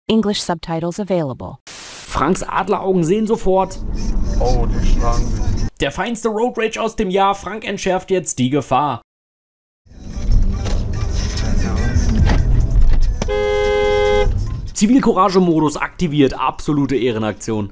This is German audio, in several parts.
English subtitles available. Franks Adleraugen sehen sofort. Oh, die schlagen sich. Der feinste Road Rage aus dem Jahr. Frank entschärft jetzt die Gefahr. Zivilcourage-Modus aktiviert. Absolute Ehrenaktion.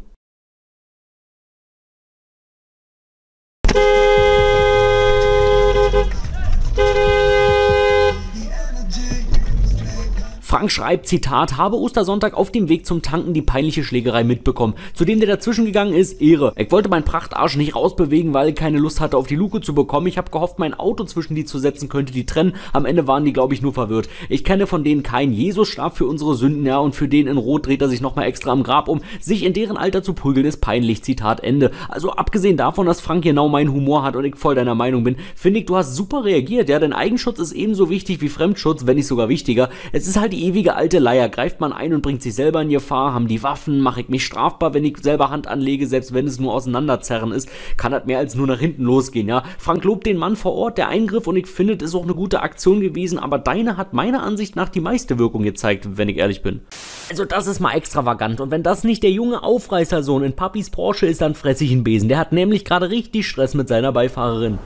Frank schreibt, Zitat, habe Ostersonntag auf dem Weg zum Tanken die peinliche Schlägerei mitbekommen. Zudem der dazwischen gegangen ist, Ehre. Ich wollte meinen Prachtarsch nicht rausbewegen, weil ich keine Lust hatte, auf die Luke zu bekommen. Ich habe gehofft, mein Auto zwischen die zu setzen könnte die trennen. Am Ende waren die, glaube ich, nur verwirrt. Ich kenne von denen keinen. Jesus starb für unsere Sünden, ja, und für den in Rot dreht er sich nochmal extra am Grab um. Sich in deren Alter zu prügeln ist peinlich, Zitat Ende. Also abgesehen davon, dass Frank genau meinen Humor hat und ich voll deiner Meinung bin, finde ich, du hast super reagiert. Ja, denn Eigenschutz ist ebenso wichtig wie Fremdschutz, wenn nicht sogar wichtiger. Es ist halt die ewige alte Leier. Greift man ein und bringt sich selber in Gefahr, haben die Waffen, mache ich mich strafbar, wenn ich selber Hand anlege, selbst wenn es nur auseinanderzerren ist, kann das mehr als nur nach hinten losgehen, ja. Frank lobt den Mann vor Ort, der Eingriff, und ich finde, es ist auch eine gute Aktion gewesen, aber deine hat meiner Ansicht nach die meiste Wirkung gezeigt, wenn ich ehrlich bin. Also das ist mal extravagant, und wenn das nicht der junge Aufreißersohn in Papis Porsche ist, dann fress ich einen Besen. Der hat nämlich gerade richtig Stress mit seiner Beifahrerin.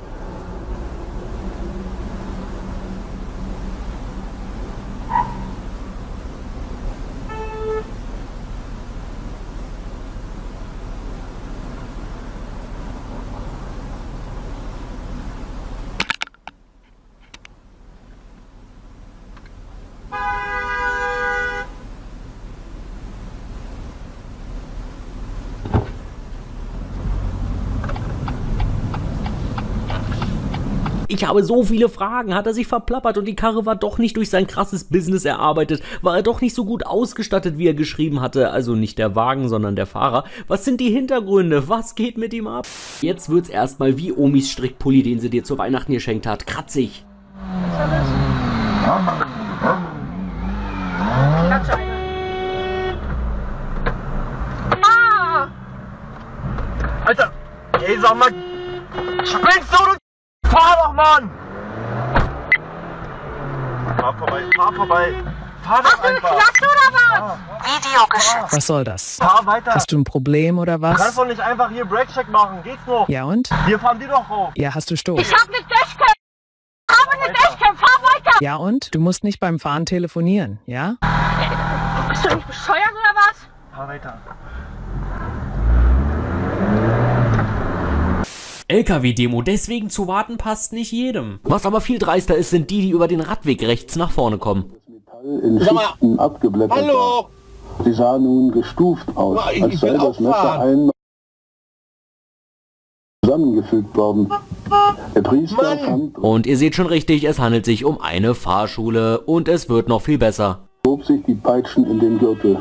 Ich habe so viele Fragen. Hat er sich verplappert und die Karre war doch nicht durch sein krasses Business erarbeitet? War er doch nicht so gut ausgestattet, wie er geschrieben hatte? Also nicht der Wagen, sondern der Fahrer. Was sind die Hintergründe? Was geht mit ihm ab? Jetzt wird's erstmal wie Omis Strickpulli, den sie dir zu Weihnachten geschenkt hat. Kratzig. Alter! Ey, sag mal! Springst du? Fahr doch, Mann! Fahr vorbei, fahr vorbei! Fahr doch einfach! Hast du oder was? Video geschützt. Was soll das? Fahr weiter! Hast du ein Problem oder Du kannst was? doch nicht einfach hier Breakcheck machen, geht's noch? Ja und? Hier fahren die doch hoch! Ja, hast du Stoß? Ich hab eine Dashcam! Fahr weiter! Ja und? Du musst nicht beim Fahren telefonieren, ja? Bist du nicht bescheuert oder was? Fahr weiter! LKW-Demo, deswegen zu warten passt nicht jedem. Was aber viel dreister ist, sind die über den Radweg rechts nach vorne kommen. Metall in Schichten abgeblättert. Hallo! War. Sie sah nun gestuft aus, Ich als sei will das auch Messer fahren. einmal zusammengefügt worden. Der Priester fand Und ihr seht schon richtig, es handelt sich um eine Fahrschule und es wird noch viel besser. und schob sich die Peitschen in den Gürtel.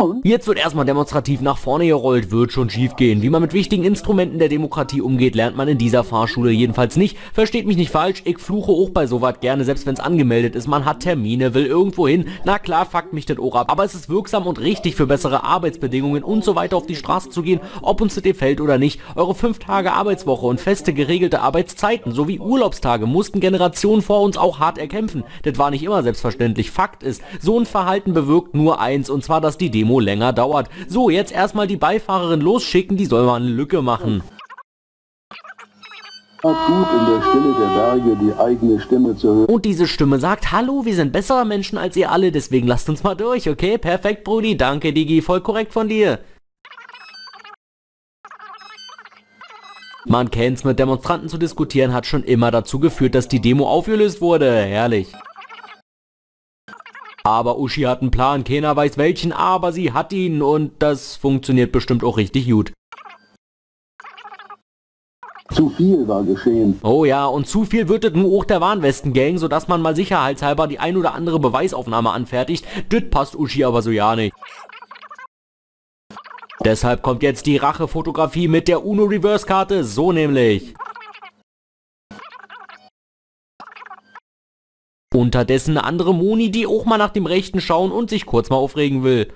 Und Jetzt wird erstmal demonstrativ nach vorne gerollt, wird schon schief gehen. Wie man mit wichtigen Instrumenten der Demokratie umgeht, lernt man in dieser Fahrschule jedenfalls nicht. Versteht mich nicht falsch, ich fluche auch bei sowas gerne, selbst wenn es angemeldet ist. Man hat Termine, will irgendwo hin. Na klar, fuckt mich das Ohr ab. Aber es ist wirksam und richtig für bessere Arbeitsbedingungen und so weiter auf die Straße zu gehen, ob uns das gefällt oder nicht. Eure 5 Tage Arbeitswoche und feste geregelte Arbeitszeiten sowie Urlaubstage mussten Generationen vor uns auch hart erkämpfen. Das war nicht immer selbstverständlich. Fakt ist, so ein Verhalten bewirkt nur eins, und zwar, dass die Demo länger dauert. So, jetzt erstmal die Beifahrerin losschicken, die soll mal eine Lücke machen. tat gut in der Stille der Berge die eigene Stimme zu hören. Und diese Stimme sagt, hallo, wir sind bessere Menschen als ihr alle, deswegen lasst uns mal durch, okay? Perfekt, Brudi, danke, Digi, voll korrekt von dir. Man kennt's, mit Demonstranten zu diskutieren hat schon immer dazu geführt, dass die Demo aufgelöst wurde. Herrlich. Aber Uschi hat einen Plan, keiner weiß welchen, aber sie hat ihn und das funktioniert bestimmt auch richtig gut. Zu viel war geschehen. Oh ja, und zu viel wird es nur auch der Warnwesten-Gang, sodass man mal sicherheitshalber die ein oder andere Beweisaufnahme anfertigt. Das passt Uschi aber so ja nicht. Deshalb kommt jetzt die Rachefotografie mit der UNO-Reverse-Karte, so nämlich. Unterdessen eine andere Moni, die auch mal nach dem Rechten schauen und sich kurz mal aufregen will.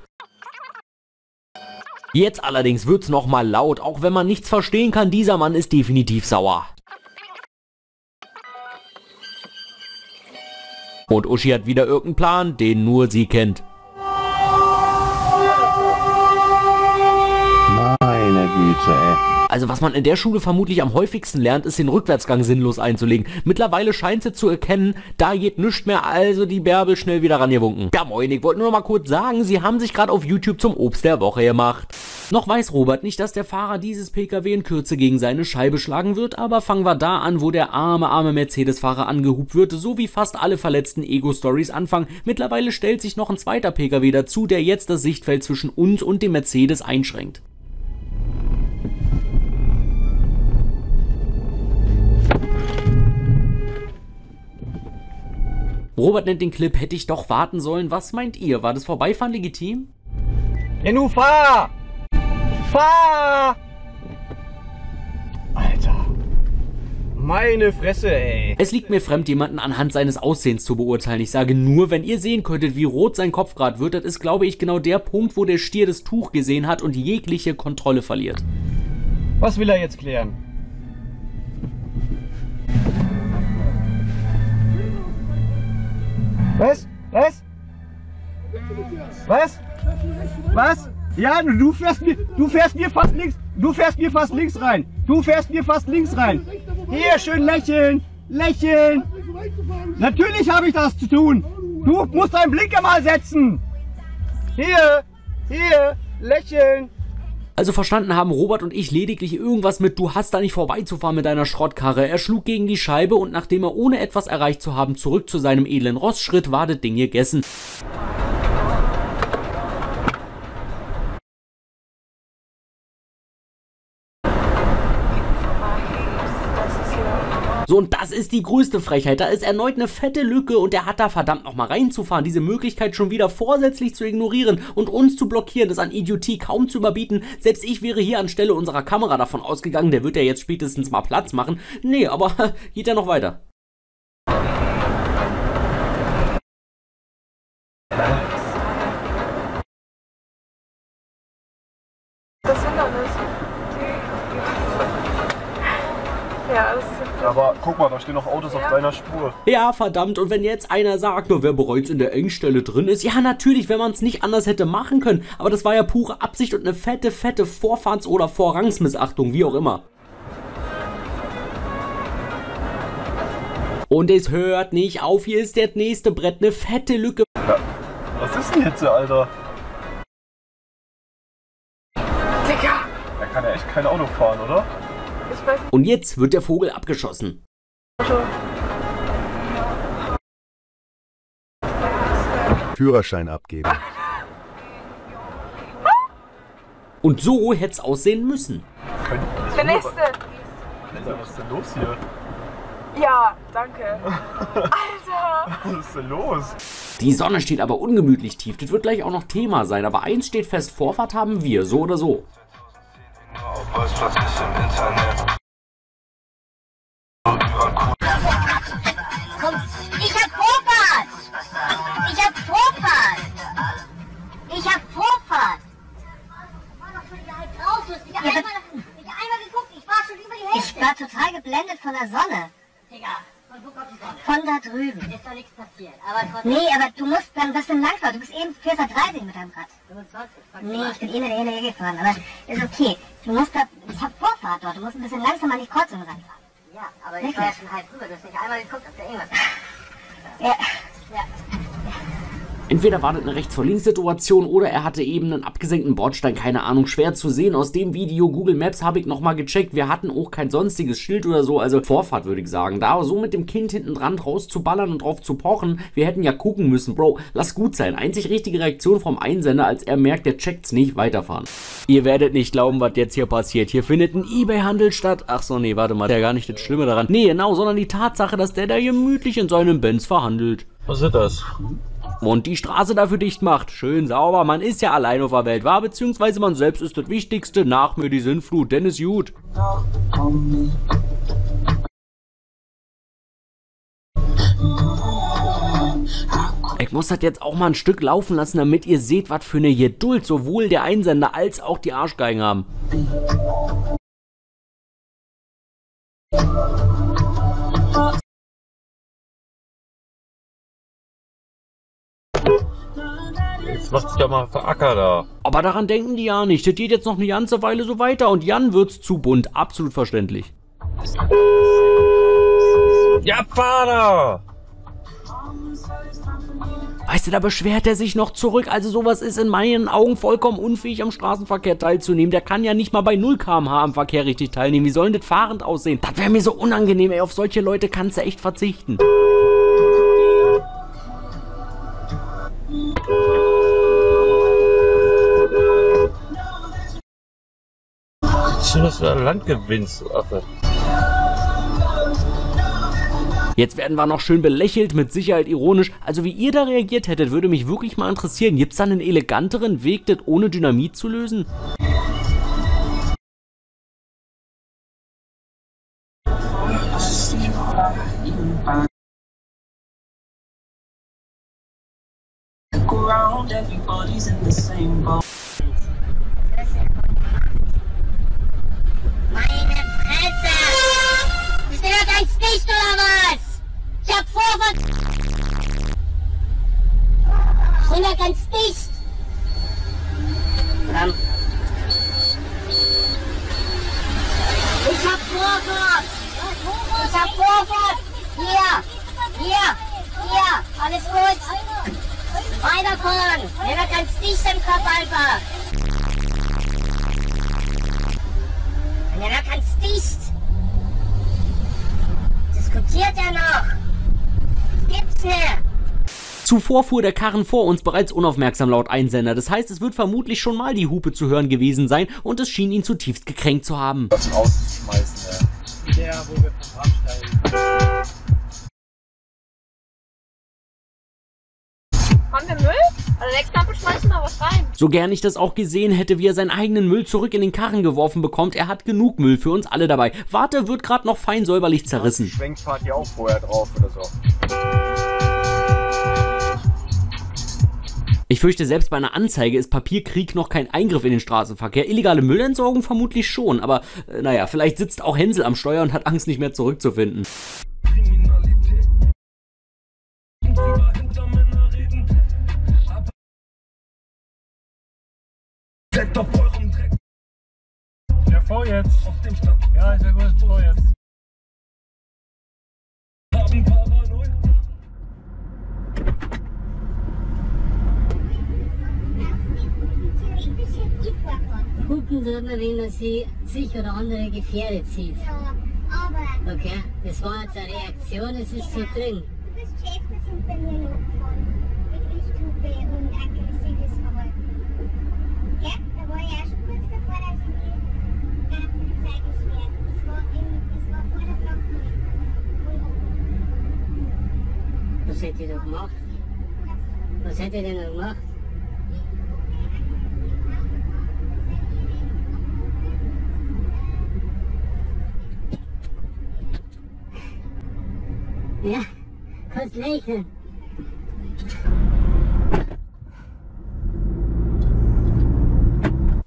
Jetzt allerdings wird's noch mal laut, auch wenn man nichts verstehen kann, dieser Mann ist definitiv sauer. Und Uschi hat wieder irgendeinen Plan, den nur sie kennt. Meine Güte, ey. Also was man in der Schule vermutlich am häufigsten lernt, ist den Rückwärtsgang sinnlos einzulegen. Mittlerweile scheint sie zu erkennen, da geht nichts mehr, also die Bärbel schnell wieder rangewunken. Ja moin, ich wollte nur noch mal kurz sagen, sie haben sich gerade auf YouTube zum Obst der Woche gemacht. Noch weiß Robert nicht, dass der Fahrer dieses PKW in Kürze gegen seine Scheibe schlagen wird, aber fangen wir da an, wo der arme Mercedes-Fahrer angehupt wird, so wie fast alle verletzten Ego-Stories anfangen. Mittlerweile stellt sich noch ein zweiter PKW dazu, der jetzt das Sichtfeld zwischen uns und dem Mercedes einschränkt. Robert nennt den Clip, hätte ich doch warten sollen. Was meint ihr? War das Vorbeifahren legitim? Ja, nu fahr! Fahr! Alter. Meine Fresse, ey. Es liegt mir fremd, jemanden anhand seines Aussehens zu beurteilen. Ich sage nur, wenn ihr sehen könntet, wie rot sein Kopf gerade wird, das ist, glaube ich, genau der Punkt, wo der Stier das Tuch gesehen hat und jegliche Kontrolle verliert. Was will er jetzt klären? Was? Was? Was? Was? Ja, du fährst mir fast links rein. Du fährst mir fast links rein. Hier, schön lächeln. Lächeln. Natürlich habe ich das zu tun. Du musst deinen Blinker mal setzen. Hier, lächeln. Also verstanden haben Robert und ich lediglich irgendwas mit "Du hast da nicht vorbeizufahren mit deiner Schrottkarre". Er schlug gegen die Scheibe und nachdem er ohne etwas erreicht zu haben zurück zu seinem edlen Ross schritt, war das Ding gegessen. So, und das ist die größte Frechheit. Da ist erneut eine fette Lücke und der hat da verdammt nochmal reinzufahren. Diese Möglichkeit schon wieder vorsätzlich zu ignorieren und uns zu blockieren, ist an Idiotie kaum zu überbieten. Selbst ich wäre hier anstelle unserer Kamera davon ausgegangen, der wird ja jetzt spätestens mal Platz machen. Nee, aber geht ja noch weiter. Das Hindernis. Ja, das ist jetzt. Aber guck mal, da stehen noch Autos auf deiner Spur. Ja, verdammt, und wenn jetzt einer sagt, nur wer bereits in der Engstelle drin ist, ja natürlich, wenn man es nicht anders hätte machen können, aber das war ja pure Absicht und eine fette Vorfahrts- oder Vorrangsmissachtung, wie auch immer. Und es hört nicht auf, hier ist das nächste Brett, eine fette Lücke. Ja, was ist denn jetzt, Alter? Digga! Er kann ja echt kein Auto fahren, oder? Ich weiß nicht. Und jetzt wird der Vogel abgeschossen. Führerschein abgeben. Und so hätte es aussehen müssen. Der nächste! Alter, was ist denn los hier? Ja, danke. Alter! Was ist denn los? Die Sonne steht aber ungemütlich tief, das wird gleich auch noch Thema sein, aber eins steht fest, Vorfahrt haben wir, so oder so. Ich hab Vorfahrt! Ich hab Vorfahrt! Ich hab Vorfahrt! Ich hab einmal geguckt, ich war schon über die Hälfte. Ich war total geblendet von der Sonne. Digga, von wo kommt die Sonne? Von da drüben. Ist doch nichts passiert. Aber trotzdem. Nee, aber du musst dann ein bisschen langsamer. Du bist eben 430 mit deinem Rad. 25. Nee, ich bin eh mit der hinterher gefahren. Aber ist okay. Du musst da. Ich hab Vorfahrt dort. Du musst ein bisschen langsamer an die Kreuzung ranfahren. Ja, aber ich war ja schon halb drüber. Du hast nicht einmal geguckt, ob da irgendwas ist. Ja. Ja. Entweder war das eine Rechts-vor-Links-Situation oder er hatte eben einen abgesenkten Bordstein, keine Ahnung, schwer zu sehen. Aus dem Video Google Maps habe ich nochmal gecheckt, wir hatten auch kein sonstiges Schild oder so, also Vorfahrt würde ich sagen. Da so mit dem Kind hinten dran draus zu ballern und drauf zu pochen, wir hätten ja gucken müssen, Bro, lass gut sein. Einzig richtige Reaktion vom Einsender, als er merkt, der checkt's nicht, weiterfahren. Ihr werdet nicht glauben, was jetzt hier passiert. Hier findet ein Ebay-Handel statt. Ach so, nee, warte mal, der gar nicht das Schlimme daran. Nee, genau, sondern die Tatsache, dass der da gemütlich in seinem Benz verhandelt. Was ist das? Und die Straße dafür dicht macht. Schön sauber, man ist ja allein auf der Welt, war, beziehungsweise man selbst ist das Wichtigste. Nach mir die Sinnflut, denn ist gut. Ich muss das jetzt auch mal ein Stück laufen lassen, damit ihr seht, was für eine Geduld sowohl der Einsender als auch die Arschgeigen haben. Jetzt macht sich doch mal Veracker da. Aber daran denken die ja nicht. Das geht jetzt noch eine ganze Weile so weiter und Jan wird's zu bunt. Absolut verständlich. Ja, Vater! Weißt du, da beschwert er sich noch zurück. Also sowas ist in meinen Augen vollkommen unfähig, am Straßenverkehr teilzunehmen. Der kann ja nicht mal bei 0 km/h am Verkehr richtig teilnehmen. Wie soll denn das fahrend aussehen? Das wäre mir so unangenehm, ey. Auf solche Leute kannst du echt verzichten. Schön, dass du da Land gewinnst, du Affe. Jetzt werden wir noch schön belächelt, mit Sicherheit ironisch. Also wie ihr da reagiert hättet, würde mich wirklich mal interessieren. Gibt's da einen eleganteren Weg, das ohne Dynamit zu lösen? Meine Fresse! Bist du da ganz dicht oder was? Ich hab Vorfahrt! Ich bin da ganz dicht! Komm. Ich hab Vorfahrt! Ich hab Vorfahrt! Hier! Alles gut! Weiterfahren! Wir sind ganz dicht im Kopf, Alter! Wir sind ganz dicht! Diskutiert er noch? Gibt's mehr? Zuvor fuhr der Karren vor uns bereits unaufmerksam laut Einsender. Das heißt, es wird vermutlich schon mal die Hupe zu hören gewesen sein und es schien ihn zutiefst gekränkt zu haben. Das rauszuschmeißen, ja. Der, wo wir vom absteigen. Haben wir Müll? Also nächstes Mal schmeißen wir was rein. So gern ich das auch gesehen hätte, wie er seinen eigenen Müll zurück in den Karren geworfen bekommt, er hat genug Müll für uns alle dabei. Warte, wird gerade noch fein säuberlich zerrissen. Schwenkfahrt hier auch vorher drauf oder so. Ich fürchte, selbst bei einer Anzeige ist Papierkrieg noch kein Eingriff in den Straßenverkehr. Illegale Müllentsorgung vermutlich schon, aber naja, vielleicht sitzt auch Hänsel am Steuer und hat Angst, nicht mehr zurückzufinden. Ja, vor jetzt. Auf dem Stand. Ja, ist ja gut, vor jetzt. Gucken Sie immer, wenn man sie sich oder andere gefährdet sieht. Ja, aber... Okay, das war jetzt eine Reaktion, es ist so drin. Du bist Chef, das sind bei mir losgefahren. Mit Richthupe und aggressives Verhalten. Ja, da war ich auch schon kurz davor, dass ich mich bei der Polizei beschwert. Das war vor der Blockade. Was hätte ich da gemacht? Was hätte ich denn da gemacht? Ja, kannst lächeln.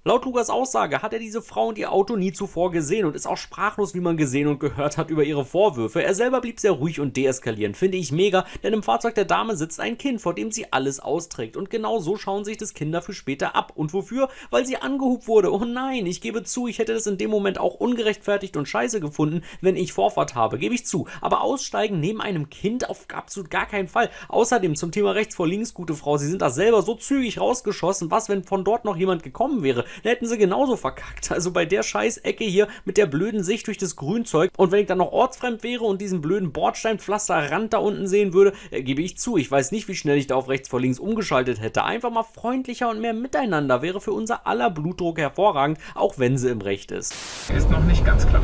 Laut Lukas Aussage hat er diese Frau und ihr Auto nie zuvor gesehen und ist auch sprachlos, wie man gesehen und gehört hat, über ihre Vorwürfe. Er selber blieb sehr ruhig und deeskalierend. Finde ich mega, denn im Fahrzeug der Dame sitzt ein Kind, vor dem sie alles austrägt. Und genau so schauen sich das Kinder für später ab. Und wofür? Weil sie angehupt wurde. Oh nein, ich gebe zu, ich hätte das in dem Moment auch ungerechtfertigt und scheiße gefunden, wenn ich Vorfahrt habe. Gebe ich zu. Aber aussteigen neben einem Kind auf absolut gar keinen Fall. Außerdem zum Thema rechts vor links, gute Frau, sie sind da selber so zügig rausgeschossen. Was, wenn von dort noch jemand gekommen wäre? Dann hätten sie genauso verkackt. Also bei der Scheißecke hier mit der blöden Sicht durch das Grünzeug. Und wenn ich dann noch ortsfremd wäre und diesen blöden Bordsteinpflasterrand da unten sehen würde, gebe ich zu, ich weiß nicht, wie schnell ich da auf rechts vor links umgeschaltet hätte. Einfach mal freundlicher und mehr miteinander wäre für unser aller Blutdruck hervorragend, auch wenn sie im Recht ist. Ist noch nicht ganz klar.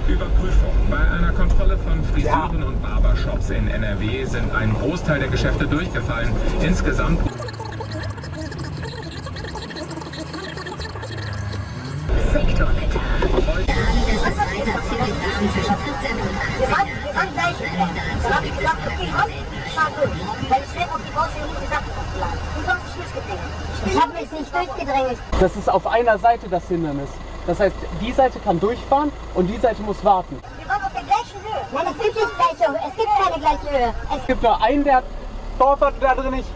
Überprüfung. Bei einer Kontrolle von Frisuren und Barbershops in NRW sind ein Großteil der Geschäfte durchgefallen. Insgesamt... Sektorwetter. Ich habe mich nicht durchgedrängelt. Das ist auf einer Seite das Hindernis. Das heißt, die Seite kann durchfahren und die Seite muss warten. Wir waren auf der gleichen Höhe. Nein, es gibt nicht gleiche Höhe. Es gibt keine gleiche Höhe. Es gibt nur einen, der hat Vorfahrt da drin nicht.